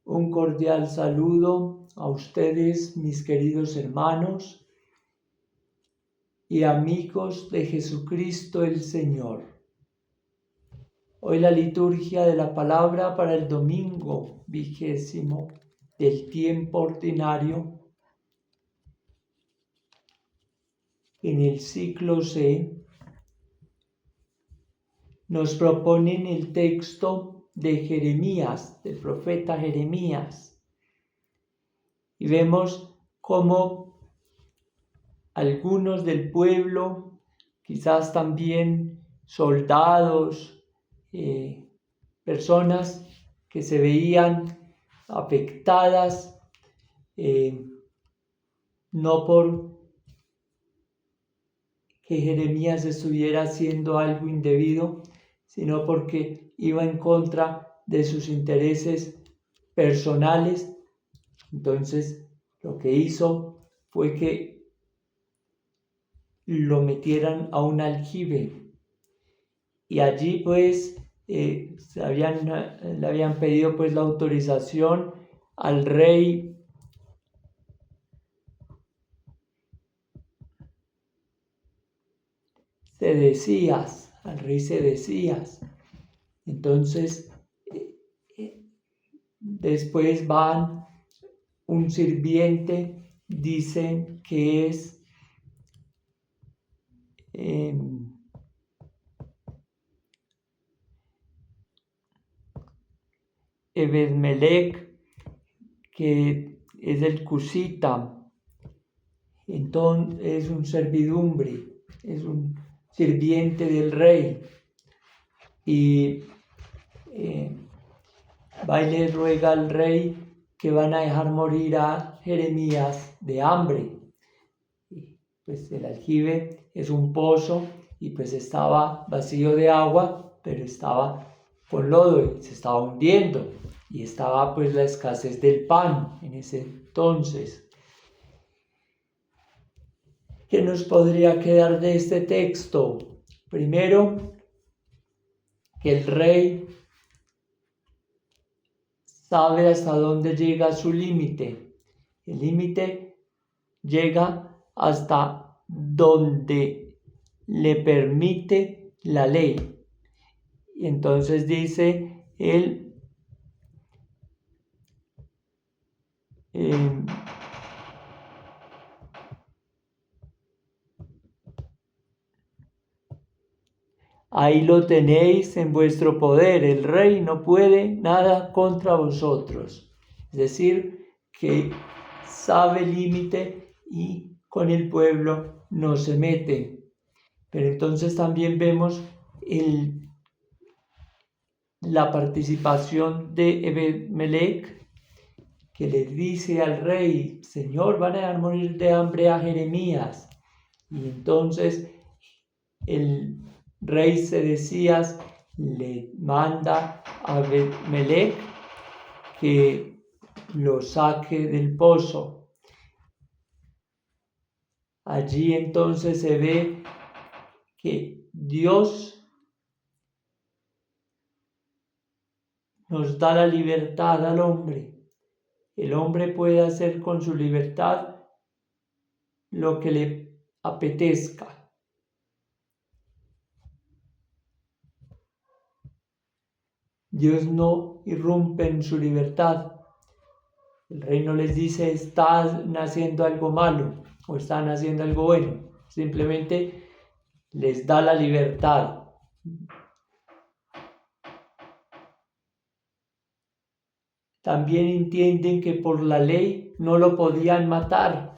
Un cordial saludo a ustedes, mis queridos hermanos y amigos de Jesucristo el Señor. Hoy la liturgia de la palabra para el domingo 20 del tiempo ordinario en el ciclo C nos proponen el texto de Jeremías, del profeta Jeremías. Y vemos cómo algunos del pueblo, quizás también soldados, personas que se veían afectadas, no por que Jeremías estuviera haciendo algo indebido, sino porque iba en contra de sus intereses personales. Entonces, lo que hizo fue que lo metieran a un aljibe. Y allí, pues, le habían pedido pues la autorización al rey Sedecías, Entonces, después van un sirviente, dicen que es Ebed-Melech, que es el Cusita. Entonces es un servidumbre, es un sirviente del rey. Y va y le ruega al rey que van a dejar morir a Jeremías de hambre. Y pues el aljibe es un pozo y pues estaba vacío de agua, pero estaba con lodo y se estaba hundiendo. Y estaba pues la escasez del pan en ese entonces. ¿Qué nos podría quedar de este texto? Primero, que el rey sabe hasta dónde llega su límite. El límite llega hasta donde le permite la ley. Y entonces dice él, ahí lo tenéis en vuestro poder, el rey no puede nada contra vosotros. Es decir, que sabe el límite y con el pueblo no se mete. Pero entonces también vemos la participación de Ebed-Melech, que le dice al rey: Señor, van a dejar morir de hambre a Jeremías. Y entonces el rey Sedecías le manda a Ebed-Melech que lo saque del pozo. Allí entonces se ve que Dios nos da la libertad al hombre. El hombre puede hacer con su libertad lo que le apetezca. Dios no irrumpe en su libertad. El rey no les dice: están haciendo algo malo o están haciendo algo bueno. Simplemente les da la libertad. También entienden que por la ley no lo podían matar.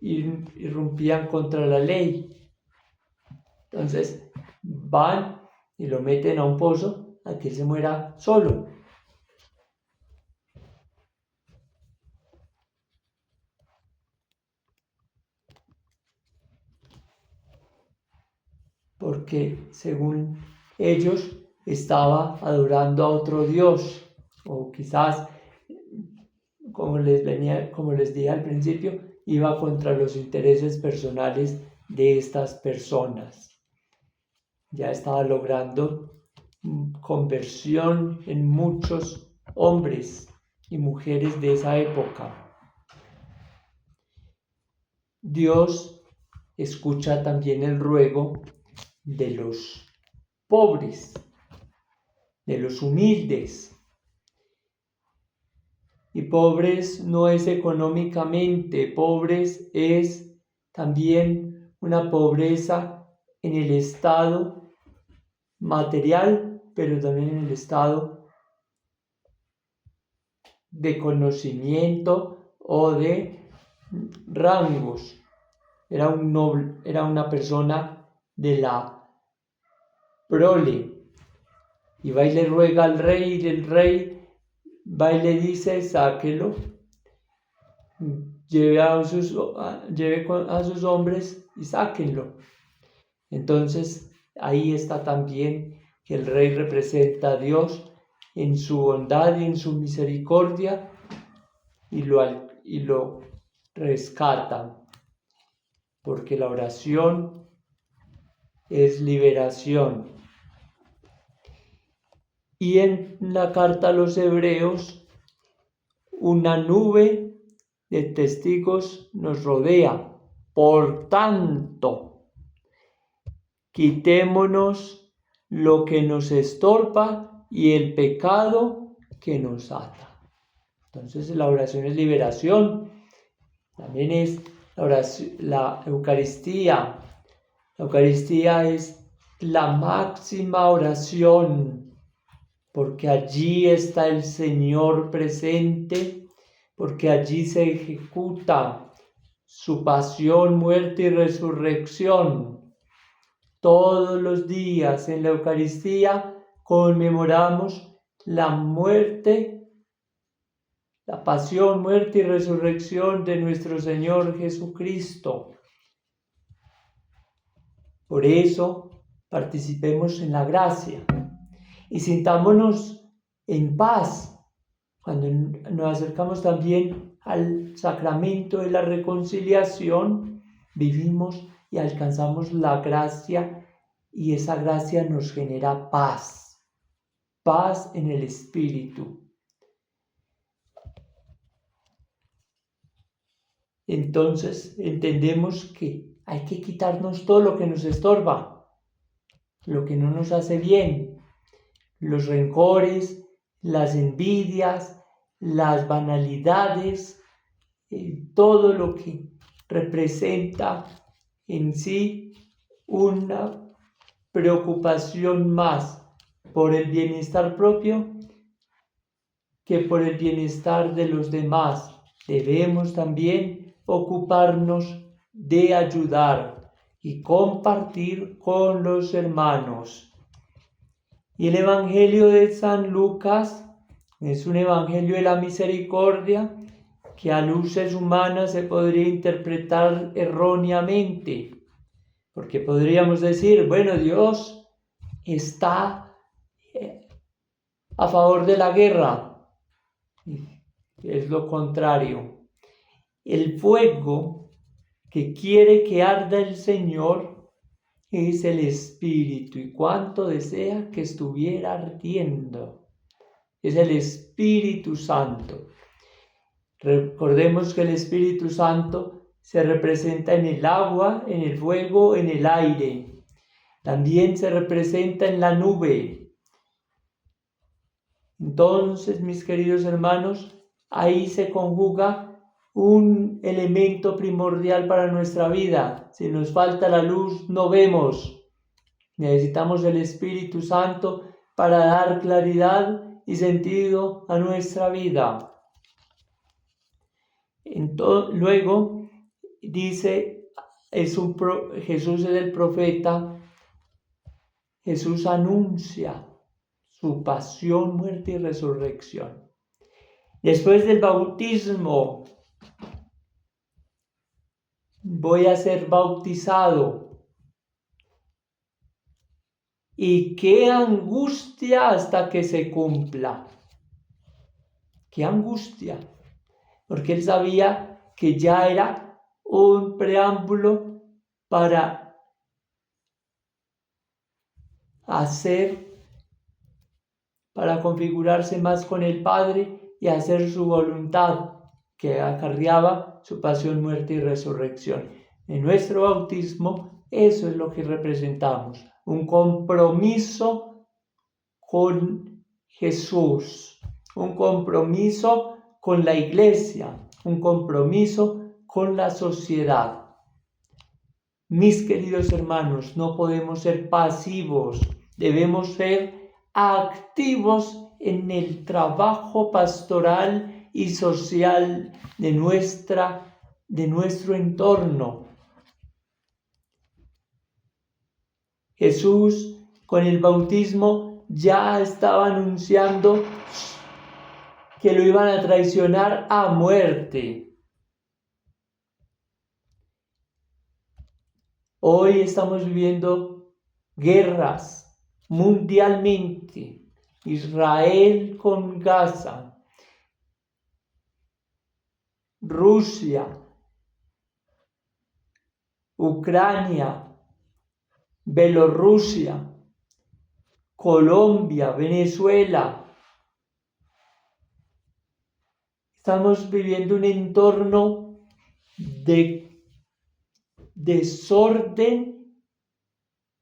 Irrumpían contra la ley. Entonces van y lo meten a un pozo a que se muera solo. Porque según ellos estaba adorando a otro Dios, o quizás, como les dije al principio, iba contra los intereses personales de estas personas. Ya estaba logrando conversión en muchos hombres y mujeres de esa época. Dios escucha también el ruego de los pobres, de los humildes. Y pobres no es económicamente, pobres es también una pobreza en el estado material, pero también en el estado de conocimiento o de rangos. Era un noble, era una persona de la prole. Y va y le ruega al rey, y el rey va y le dice: sáquelo, lleve a sus hombres y sáquenlo. Entonces ahí está también que el rey representa a Dios en su bondad y en su misericordia y lo rescata, porque la oración es liberación. Y en la carta a los Hebreos, una nube de testigos nos rodea. Por tanto, quitémonos lo que nos estorba y el pecado que nos ata. Entonces la oración es liberación. También es la Eucaristía. La Eucaristía es la máxima oración, porque allí está el Señor presente, porque allí se ejecuta su pasión, muerte y resurrección. Todos los días en la Eucaristía conmemoramos la muerte, la pasión, muerte y resurrección de nuestro Señor Jesucristo. Por eso participemos en la gracia y sintámonos en paz cuando nos acercamos también al sacramento de la reconciliación. Vivimos y alcanzamos la gracia, y esa gracia nos genera paz en el espíritu. Entonces entendemos que hay que quitarnos todo lo que nos estorba, lo que no nos hace bien, los rencores, las envidias, las banalidades, todo lo que representa en sí una preocupación más por el bienestar propio que por el bienestar de los demás. Debemos también ocuparnos de ayudar y compartir con los hermanos. Y el Evangelio de San Lucas es un evangelio de la misericordia que a luces humanas se podría interpretar erróneamente, porque podríamos decir: bueno, Dios está a favor de la guerra. Es lo contrario. El fuego que quiere que arda el Señor es el Espíritu, y cuánto desea que estuviera ardiendo. Es el Espíritu Santo. Recordemos que el Espíritu Santo se representa en el agua, en el fuego, en el aire. También se representa en la nube. Entonces, mis queridos hermanos, ahí se conjuga un elemento primordial para nuestra vida. Si nos falta la luz, no vemos. Necesitamos el Espíritu Santo para dar claridad y sentido a nuestra vida. Luego dice, Jesús es el profeta. Jesús anuncia su pasión, muerte y resurrección. Después del bautismo, voy a ser bautizado. Y qué angustia hasta que se cumpla. Qué angustia. Porque él sabía que ya era un preámbulo para hacer para configurarse más con el Padre y hacer su voluntad, que acarreaba su pasión, muerte y resurrección. En nuestro bautismo, eso es lo que representamos, un compromiso con Jesús, un compromiso con la iglesia, un compromiso con la sociedad. Mis queridos hermanos, no podemos ser pasivos, debemos ser activos en el trabajo pastoral y social de nuestro entorno. Jesús, con el bautismo, ya estaba anunciando que lo iban a traicionar a muerte. Hoy estamos viviendo guerras mundialmente. Israel con Gaza, Rusia, Ucrania, Bielorrusia, Colombia, Venezuela. Estamos viviendo un entorno de desorden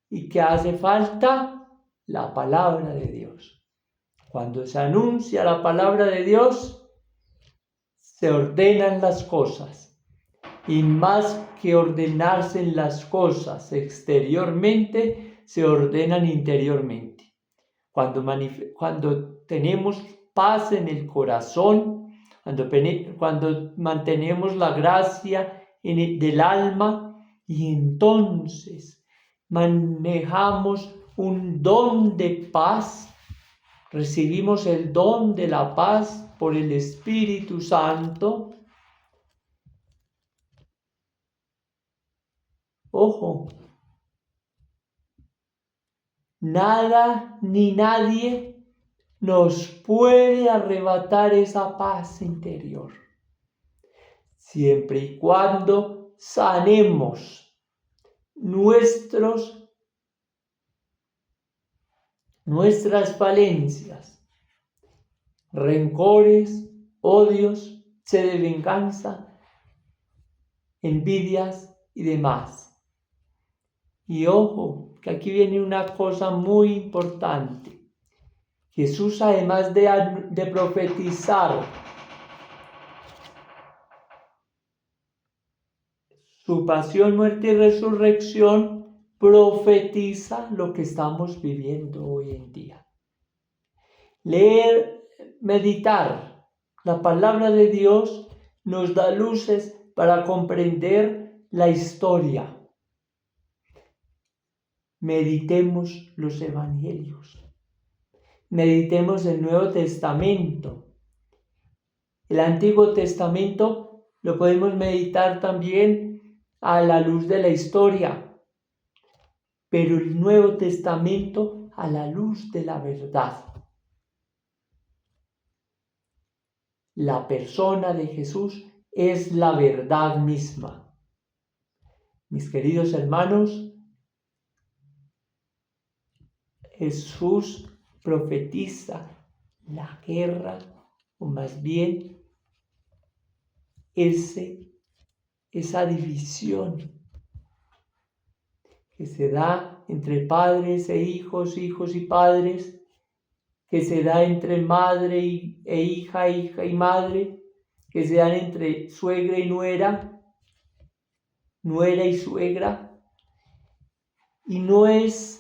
y que hace falta la palabra de Dios. Cuando se anuncia la palabra de Dios, se ordenan las cosas. Y más que ordenarse las cosas exteriormente, se ordenan interiormente. Cuando tenemos paz en el corazón, cuando mantenemos la gracia del alma, y entonces manejamos un don de paz, recibimos el don de la paz por el Espíritu Santo. Ojo, nada ni nadie nos puede arrebatar esa paz interior, siempre y cuando sanemos nuestras falencias, rencores, odios, sed de venganza, envidias y demás. Y ojo, que aquí viene una cosa muy importante. Jesús, además de profetizar su pasión, muerte y resurrección, profetiza lo que estamos viviendo hoy en día. Leer, meditar la palabra de Dios nos da luces para comprender la historia. Meditemos los evangelios. Meditemos el Nuevo Testamento. El Antiguo Testamento lo podemos meditar también a la luz de la historia, pero el Nuevo Testamento a la luz de la verdad. La persona de Jesús es la verdad misma. Mis queridos hermanos, Jesús profetiza la guerra, o más bien esa división que se da entre padres e hijos, hijos y padres, que se da entre madre e hija, hija y madre, que se dan entre suegra y nuera, nuera y suegra. Y no es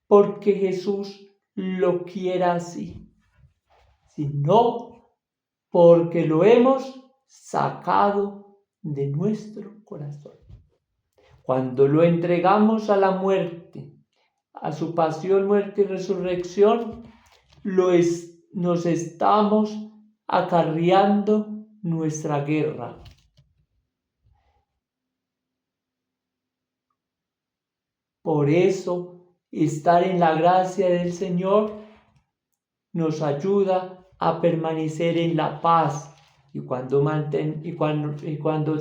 porque Jesús lo quiera así, sino porque lo hemos sacado de nuestro corazón. Cuando lo entregamos a la muerte, a su pasión, muerte y resurrección, nos estamos acarreando nuestra guerra. Por eso, estar en la gracia del Señor nos ayuda a permanecer en la paz. Y cuando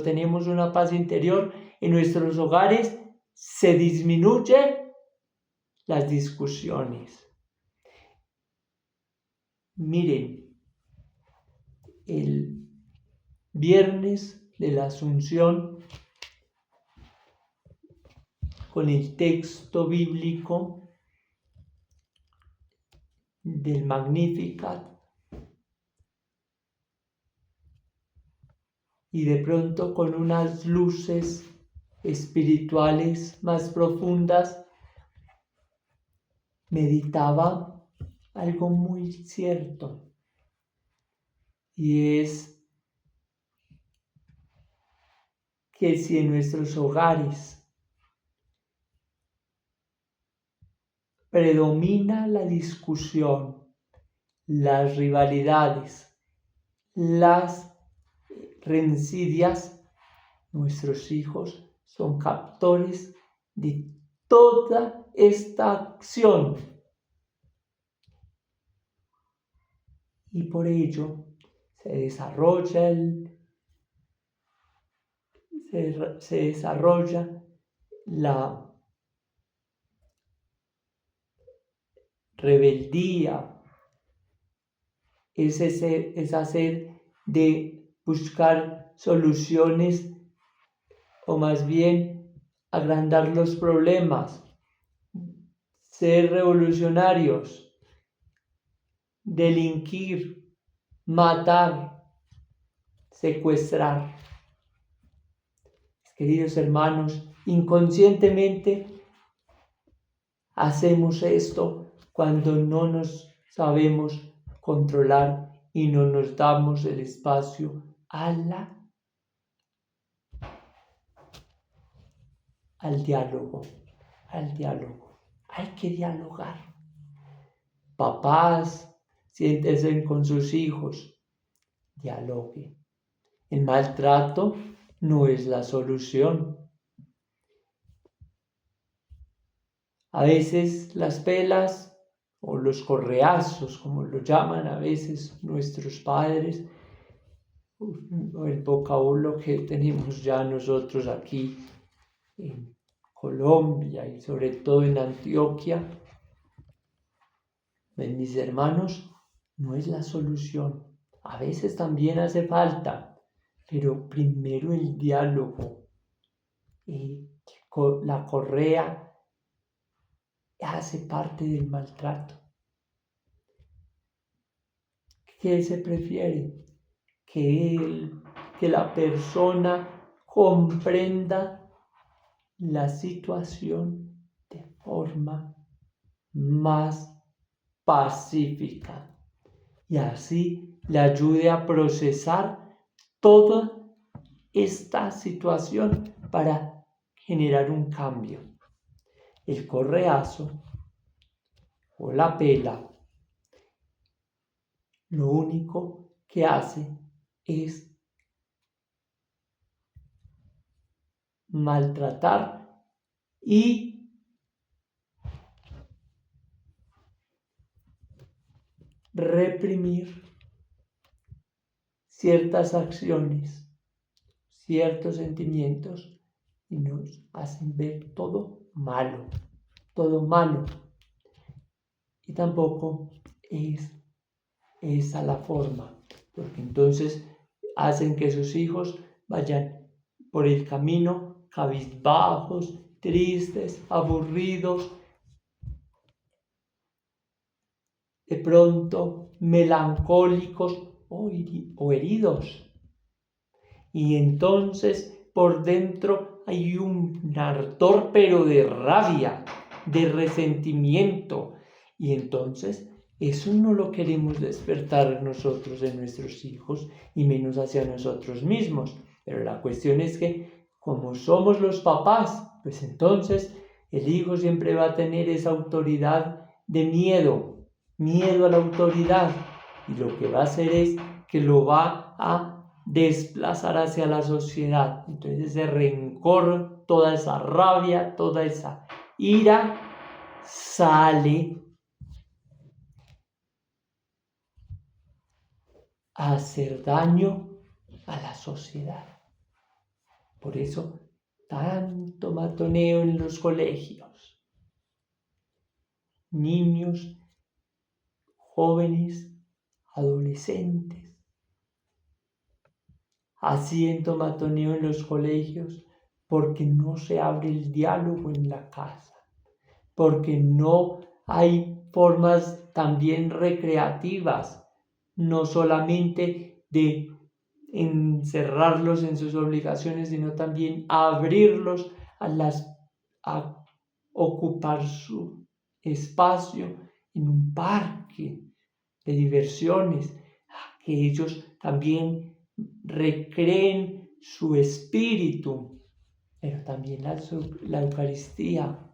tenemos una paz interior en nuestros hogares, se disminuyen las discusiones. Miren, el viernes de la Asunción, con el texto bíblico del Magnificat, y de pronto con unas luces espirituales más profundas, meditaba algo muy cierto, y es que si en nuestros hogares predomina la discusión, las rivalidades, las rencillas, nuestros hijos son captores de toda esta acción. Y por ello se desarrolla la rebeldía, esa sed de buscar soluciones, o más bien agrandar los problemas, ser revolucionarios, delinquir, matar, secuestrar. Queridos hermanos, inconscientemente hacemos esto cuando no nos sabemos controlar y no nos damos el espacio al diálogo. Hay que dialogar. Papás, siéntense con sus hijos, dialoguen. El maltrato no es la solución. A veces las pelas o los correazos, como lo llaman a veces nuestros padres, el vocabulario que tenemos ya nosotros aquí en Colombia y sobre todo en Antioquia, mis hermanos, no es la solución. A veces también hace falta, pero primero el diálogo. La correa hace parte del maltrato. ¿Qué se prefiere? Que la persona comprenda la situación de forma más pacífica y así le ayude a procesar toda esta situación para generar un cambio. El correazo o la pela lo único que hace es maltratar y reprimir ciertas acciones, ciertos sentimientos, y nos hacen ver todo malo. Y tampoco es esa la forma, porque entonces hacen que sus hijos vayan por el camino cabizbajos, tristes, aburridos, de pronto melancólicos o heridos. Y entonces por dentro hay un ardor, pero de rabia, de resentimiento. Y entonces eso no lo queremos despertar nosotros en nuestros hijos y menos hacia nosotros mismos. Pero la cuestión es que como somos los papás, pues entonces el hijo siempre va a tener esa autoridad de miedo a la autoridad. Y lo que va a hacer es que lo va a desplazar hacia la sociedad. Entonces ese rencor, toda esa rabia, toda esa ira sale a hacer daño a la sociedad. Por eso tanto matoneo en los colegios. Niños, jóvenes adolescentes, haciendo matoneo en los colegios, porque no se abre el diálogo en la casa, porque no hay formas también recreativas, no solamente de encerrarlos en sus obligaciones, sino también abrirlos a ocupar su espacio en un parque de diversiones, que ellos también recreen su espíritu, pero también la Eucaristía.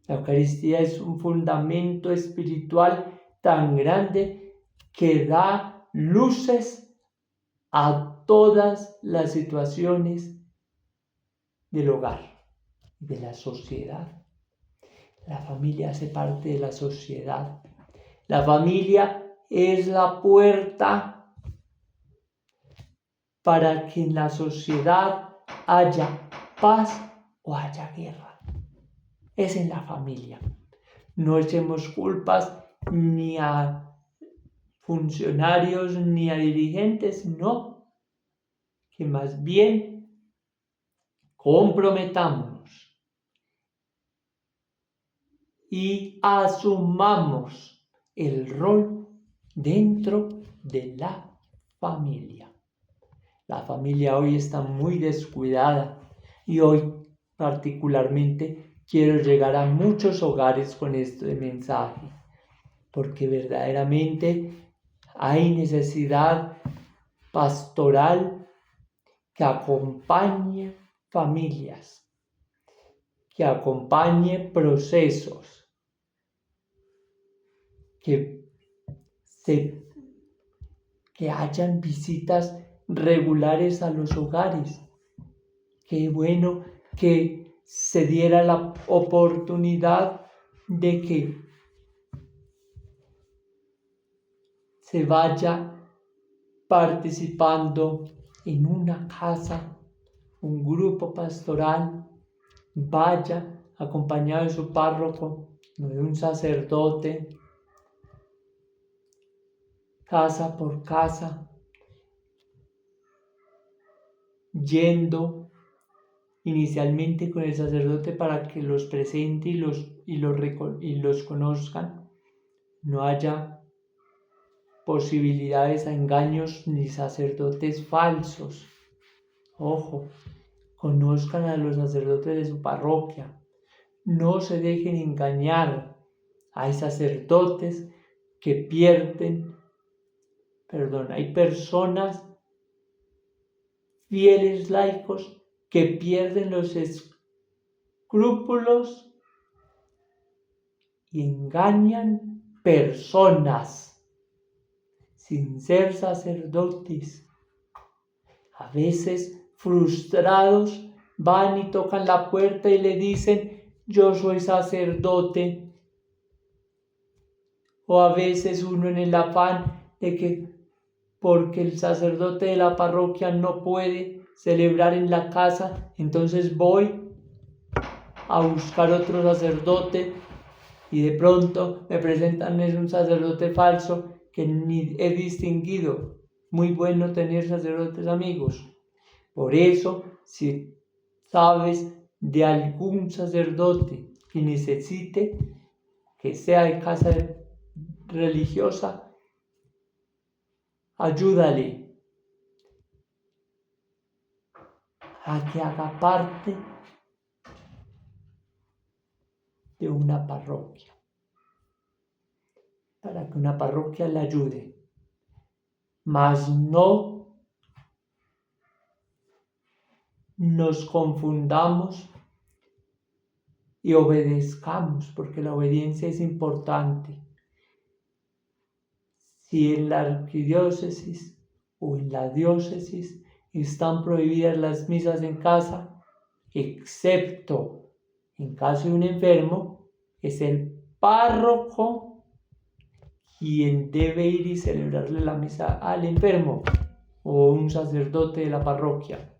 La Eucaristía es un fundamento espiritual tan grande que da luces a todas las situaciones del hogar, de la sociedad. La familia hace parte de la sociedad. La familia es la puerta para que en la sociedad haya paz o haya guerra. Es en la familia. No echemos culpas ni a funcionarios ni a dirigentes, no. Que más bien comprometámonos y asumamos el rol dentro de la familia. La familia hoy está muy descuidada y hoy particularmente quiero llegar a muchos hogares con este mensaje, porque verdaderamente hay necesidad pastoral que acompañe familias, que acompañe procesos, que hayan visitas regulares a los hogares. Qué bueno que se diera la oportunidad de que se vaya participando en una casa, un grupo pastoral, vaya acompañado de su párroco, de un sacerdote, casa por casa, yendo inicialmente con el sacerdote para que los presente y los conozcan. No haya posibilidades a engaños ni sacerdotes falsos. Ojo, conozcan a los sacerdotes de su parroquia. No se dejen engañar. Hay sacerdotes que hay personas, fieles laicos, que pierden los escrúpulos y engañan personas sin ser sacerdotes. A veces, frustrados, van y tocan la puerta y le dicen: yo soy sacerdote. O a veces uno, en el afán de que porque el sacerdote de la parroquia no puede celebrar en la casa, entonces voy a buscar otro sacerdote y de pronto me presentan un sacerdote falso que ni he distinguido. Muy bueno tener sacerdotes amigos. Por eso, si sabes de algún sacerdote que necesite, que sea de casa religiosa, ayúdale a que haga parte de una parroquia, para que una parroquia le ayude. Mas no nos confundamos y obedezcamos, porque la obediencia es importante. Si en la arquidiócesis o en la diócesis están prohibidas las misas en casa, excepto en caso de un enfermo, es el párroco quien debe ir y celebrarle la misa al enfermo, o un sacerdote de la parroquia,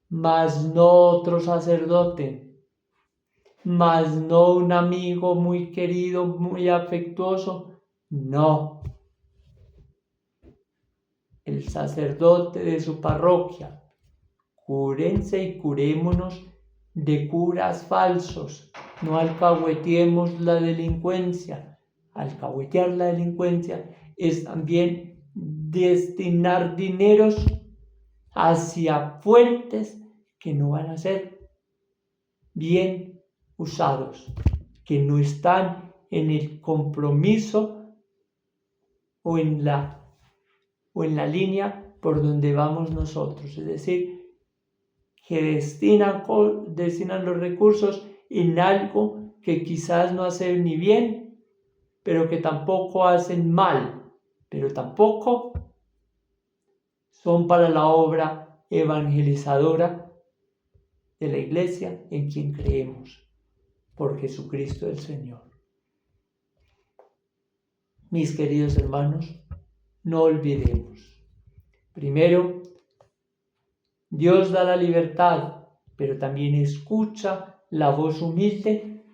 mas no otro sacerdote, mas no un amigo muy querido, muy afectuoso. No, el sacerdote de su parroquia. Cúrense y curémonos de curas falsos. No alcahuetiemos la delincuencia. Alcahuetear la delincuencia es también destinar dineros hacia fuentes que no van a ser bien usados, que no están en el compromiso o en la línea por donde vamos nosotros. Es decir, que destinan los recursos en algo que quizás no hace ni bien, pero que tampoco hacen mal, pero tampoco son para la obra evangelizadora de la Iglesia en quien creemos, por Jesucristo el Señor. Mis queridos hermanos, no olvidemos. Primero, Dios da la libertad, pero también escucha la voz humilde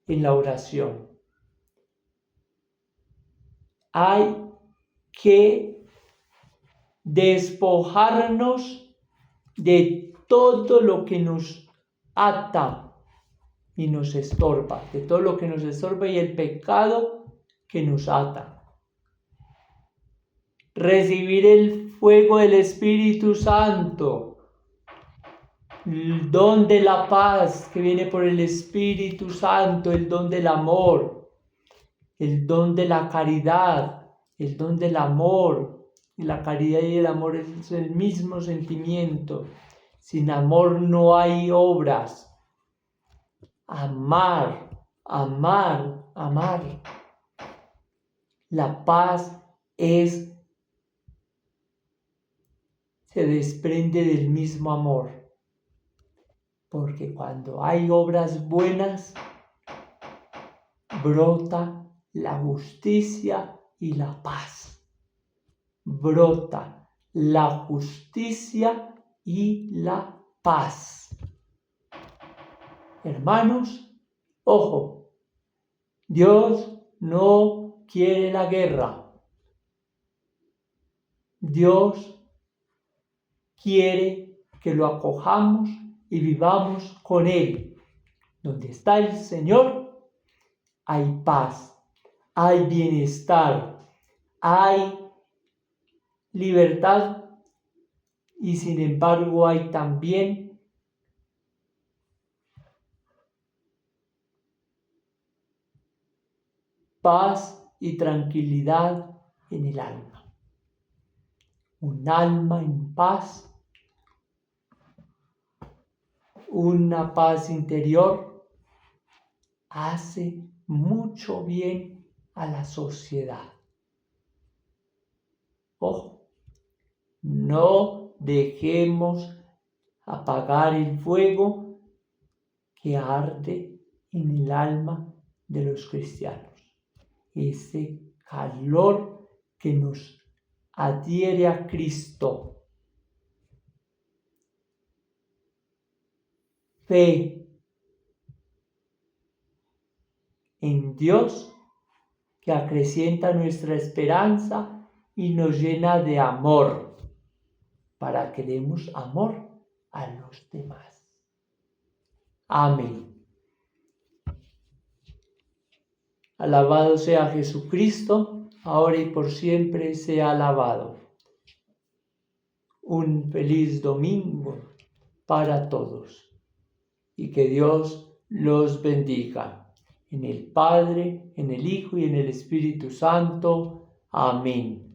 en la oración. Hay que despojarnos de todo lo que nos ata y nos estorba, de todo lo que nos estorba y el pecado que nos ata. Recibir el fuego del Espíritu Santo, el don de la paz que viene por el Espíritu Santo, el don del amor, el don de la caridad, el don del amor. Y la caridad y el amor es el mismo sentimiento. Sin amor no hay obras. Amar, amar, amar. La paz se desprende del mismo amor. Porque cuando hay obras buenas, brota la justicia y la paz. Brota la justicia y la paz. Hermanos, ojo, Dios no quiere la guerra. Dios quiere que lo acojamos y vivamos con Él. Donde está el Señor, hay paz, hay bienestar, hay libertad y sin embargo hay también paz y tranquilidad en el alma. Un alma en paz, una paz interior, hace mucho bien a la sociedad. Ojo, no dejemos apagar el fuego que arde en el alma de los cristianos. Ese calor que nos adhiere a Cristo. Fe en Dios que acrecienta nuestra esperanza y nos llena de amor para que demos amor a los demás. Amén. Alabado sea Jesucristo, ahora y por siempre sea alabado. Un feliz domingo para todos y que Dios los bendiga. En el Padre, en el Hijo y en el Espíritu Santo. Amén.